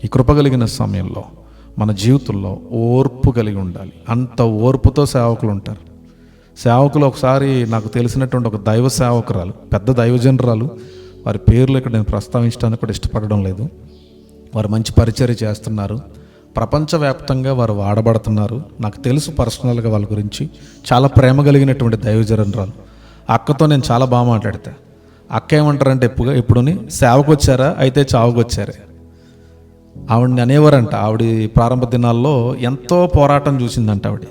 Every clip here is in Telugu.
ఈ కృప కలిగిన సమయంలో మన జీవితంలో ఓర్పు కలిగి ఉండాలి. అంత ఓర్పుతో సేవకులు ఉంటారు. సేవకులు ఒకసారి నాకు తెలిసినటువంటి ఒక దైవ సేవకురాలు, పెద్ద దైవజనరాలు, వారి పేర్లు ఇక్కడ నేను ప్రస్తావించడానికి కూడా ఇష్టపడడం లేదు. వారు మంచి పరిచర్య చేస్తున్నారు, ప్రపంచవ్యాప్తంగా వారు వాడబడుతున్నారు. నాకు తెలుసు పర్సనల్గా వాళ్ళ గురించి. చాలా ప్రేమ కలిగినటువంటి దైవజనరాలు. అక్కతో నేను చాలా బాగా మాట్లాడతా. అక్క ఏమంటారంటే ఎప్పుడుని సేవకు వచ్చారా అయితే చావుకు వచ్చారే. ఆవిడని అనేవారంట. ఆవిడ ప్రారంభ దినాల్లో ఎంతో పోరాటం చూసిందంట. ఆవిడ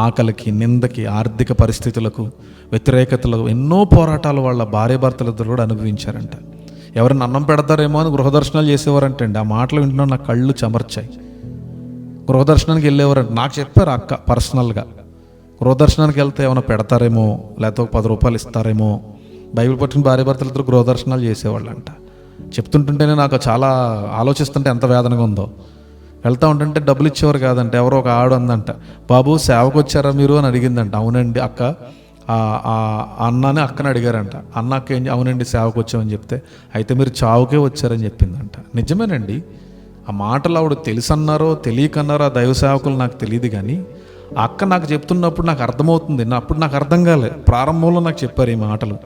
ఆకలికి, నిందకి, ఆర్థిక పరిస్థితులకు, వ్యతిరేకతలకు ఎన్నో పోరాటాలు వాళ్ళ భార్యాభర్తలిద్దరు కూడా అనుభవించారంట. ఎవరైనా అన్నం పెడతారేమో అని గృహదర్శనాలు చేసేవారంటే అండి. ఆ మాటలు వింటున్నా నా కళ్ళు చెమర్చాయి. గృహదర్శనానికి వెళ్ళేవారంట. నాకు చెప్పారు అక్క పర్సనల్గా. గృహదర్శనానికి వెళ్తే ఏమైనా పెడతారేమో, లేకపోతే 10 రూపాయలు ఇస్తారేమో. బైబిల్ పట్టుకుని భార్యాభర్తలిద్దరు గృహదర్శనాలు చేసేవాళ్ళంట. చెప్తుంటుంటేనే నాకు చాలా ఆలోచిస్తుంటే ఎంత వేదనగా ఉందో. వెళ్తూ ఉంటుంటే డబ్బులు ఇచ్చేవారు కాదంట. ఎవరో ఒక ఆవిడ అందంట, బాబు సేవకు వచ్చారా మీరు అని అడిగిందంట. అవునండి అక్క. అన్నని అక్కని అడిగారంట. అన్న అక్క అవునండి సేవకు వచ్చామని చెప్తే, అయితే మీరు చావుకే వచ్చారని చెప్పిందంట. నిజమేనండి. ఆ మాటలు ఆవిడ తెలుసన్నారో తెలియకన్నారో ఆ దైవ సేవకులు నాకు తెలియదు, కానీ ఆ అక్క నాకు చెప్తున్నప్పుడు నాకు అర్థమవుతుంది. అప్పుడు నాకు అర్థం కాలే. ప్రారంభంలో నాకు చెప్పారు ఈ మాటలు.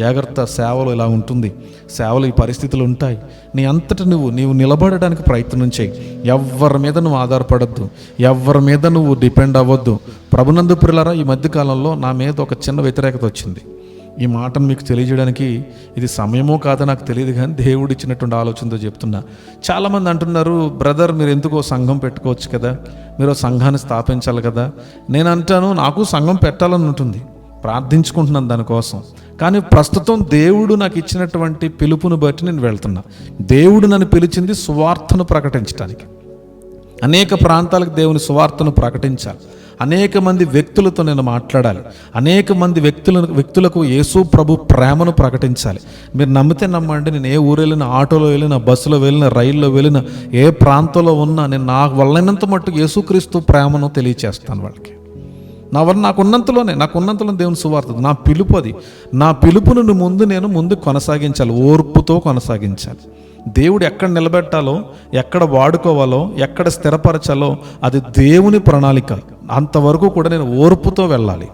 జాగ్రత్త, సేవలు ఇలా ఉంటుంది, సేవలు ఈ పరిస్థితులు ఉంటాయి. నీ అంతటా నీవు నిలబడడానికి ప్రయత్నం చేయి. ఎవరి మీద నువ్వు ఆధారపడద్దు, ఎవరి మీద నువ్వు డిపెండ్ అవ్వద్దు. ప్రభునందు ప్రియులారా, ఈ మధ్యకాలంలో నా మీద ఒక చిన్న వ్యతిరేకత వచ్చింది. ఈ మాటను మీకు తెలియజేయడానికి ఇది సమయమో కాదో నాకు తెలియదు, కానీ దేవుడు ఇచ్చినటువంటి ఆలోచనతో చెప్తున్నా. చాలామంది అంటున్నారు, బ్రదర్ మీరు ఎందుకో సంఘం పెట్టుకోవచ్చు కదా, మీరు సంఘాన్ని స్థాపించాలి కదా. నేను అంటాను, నాకు సంఘం పెట్టాలని ఉంటుంది, ప్రార్థించుకుంటున్నాను దానికోసం. కానీ ప్రస్తుతం దేవుడు నాకు ఇచ్చినటువంటి పిలుపును బట్టి నేను వెళ్తున్నా. దేవుడు నన్ను పిలిచింది సువార్తను ప్రకటించడానికి. అనేక ప్రాంతాలకు దేవుని సువార్తను ప్రకటించాలి. అనేక మంది వ్యక్తులతో నేను మాట్లాడాలి. అనేక మంది వ్యక్తులకు యేసు ప్రభు ప్రేమను ప్రకటించాలి. మీరు నమ్మితే నమ్మండి, నేను ఏ ఊరు వెళ్ళినా, ఆటోలో వెళ్ళినా, బస్సులో వెళ్ళినా, రైల్లో వెళ్ళినా, ఏ ప్రాంతంలో ఉన్నా నేను నాకు వల్లైనంత మట్టుకు యేసుక్రీస్తు ప్రేమను తెలియచేస్తాను వాళ్ళకి. నాకు ఉన్నంతలో దేవుని సువార్త నా పిలుపు. అది నా పిలుపును నేను ముందు కొనసాగించాలి, ఓర్పుతో కొనసాగించాలి. దేవుడు ఎక్కడ నిలబెట్టాలో, ఎక్కడ వాడుకోవాలో, ఎక్కడ స్థిరపరచాలో అది దేవుని ప్రణాళిక. అంతవరకు కూడా నేను ఓర్పుతో వెళ్ళాలి.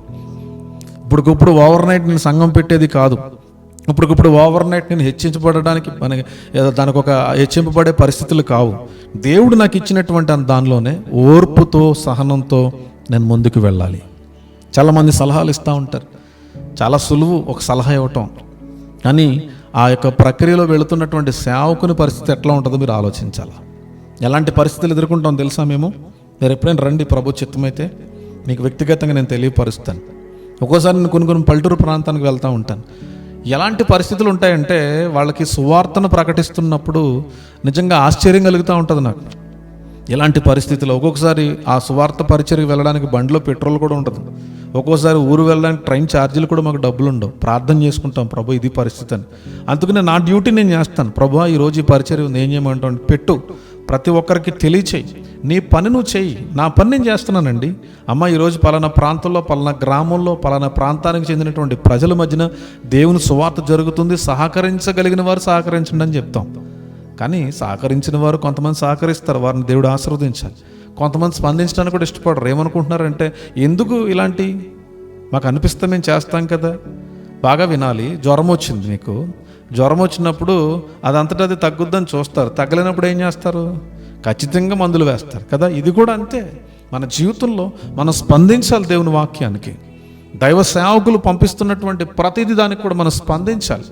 ఇప్పుడు ఓవర్ నైట్ నేను సంఘం పెట్టేది కాదు. ఇప్పుడు ఓవర్ నైట్ నేను హెచ్చించబడడానికి దానికి ఒక హెచ్చింపబడే పరిస్థితులు కావు. దేవుడు నాకు ఇచ్చినటువంటి దానిలోనే ఓర్పుతో, సహనంతో నేను ముందుకు వెళ్ళాలి. చాలామంది సలహాలు ఇస్తూ ఉంటారు. చాలా సులువు ఒక సలహా ఇవ్వటం, కానీ ఆ యొక్క ప్రక్రియలో వెళుతున్నటువంటి సేవకుని పరిస్థితి ఎట్లా ఉంటుందో మీరు ఆలోచించాలి. ఎలాంటి పరిస్థితులు ఎదుర్కొంటాం తెలుసా? మీరు ఎప్పుడైనా రండి, ప్రభు చిత్తమైతే మీకు వ్యక్తిగతంగా నేను తెలియపరుస్తాను. ఒక్కోసారి నేను కొన్ని పల్లెటూరు ప్రాంతానికి వెళ్తూ ఉంటాను. ఎలాంటి పరిస్థితులు ఉంటాయంటే వాళ్ళకి సువార్తను ప్రకటిస్తున్నప్పుడు నిజంగా ఆశ్చర్యం కలుగుతూ ఉంటుంది నాకు. ఇలాంటి పరిస్థితుల్లో ఒక్కొక్కసారి ఆ సువార్త పరిచర్యకు వెళ్ళడానికి బండిలో పెట్రోల్ కూడా ఉండదు. ఒక్కోసారి ఊరు వెళ్ళడానికి ట్రైన్ ఛార్జీలు కూడా మాకు డబ్బులు ఉండవు. ప్రార్థన చేసుకుంటాం, ప్రభు ఇది పరిస్థితి అని. అందుకనే నా డ్యూటీ నేను చేస్తాను. ప్రభు ఈరోజు ఈ పరిచర్య ఏం చేయమంటాను, పెట్టు, ప్రతి ఒక్కరికి తెలియచేయి, నీ పని నువ్వు చేయి. నా పని నేను చేస్తున్నానండి. అమ్మ ఈరోజు పలానా ప్రాంతంలో, పలానా గ్రామంలో, పలానా ప్రాంతానికి చెందినటువంటి ప్రజల మధ్యన దేవుని సువార్త జరుగుతుంది, సహకరించగలిగిన వారు సహకరించండి అని చెప్తాం. కానీ సహకరించిన వారు కొంతమంది సహకరిస్తారు, వారిని దేవుడు ఆశీర్వదించాలి. కొంతమంది స్పందించడానికి కూడా ఇష్టపడరు. ఏమనుకుంటున్నారంటే, ఎందుకు ఇలాంటి మాకు అనిపిస్తే మేము చేస్తాం కదా. బాగా వినాలి. జ్వరం వచ్చింది మీకు, జ్వరం వచ్చినప్పుడు అదంతటా అది తగ్గుద్దని చూస్తారు. తగ్గలేనప్పుడు ఏం చేస్తారు? ఖచ్చితంగా మందులు వేస్తారు కదా. ఇది కూడా అంతే. మన జీవితంలో మనం స్పందించాలి దేవుని వాక్యానికి. దైవ సేవకులు పంపిస్తున్నటువంటి ప్రతిదీ దానికి కూడా మనం స్పందించాలి.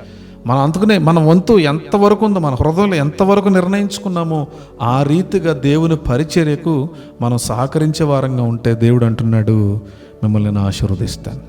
అందుకనే మన వంతు ఎంతవరకు ఉందో, మన హృదయంలో ఎంతవరకు నిర్ణయించుకున్నామో ఆ రీతిగా దేవుని పరిచర్యకు మనం సహకరించే వారంగా ఉంటే దేవుడు అంటున్నాడు, మిమ్మల్ని నేను ఆశీర్వదిస్తాను.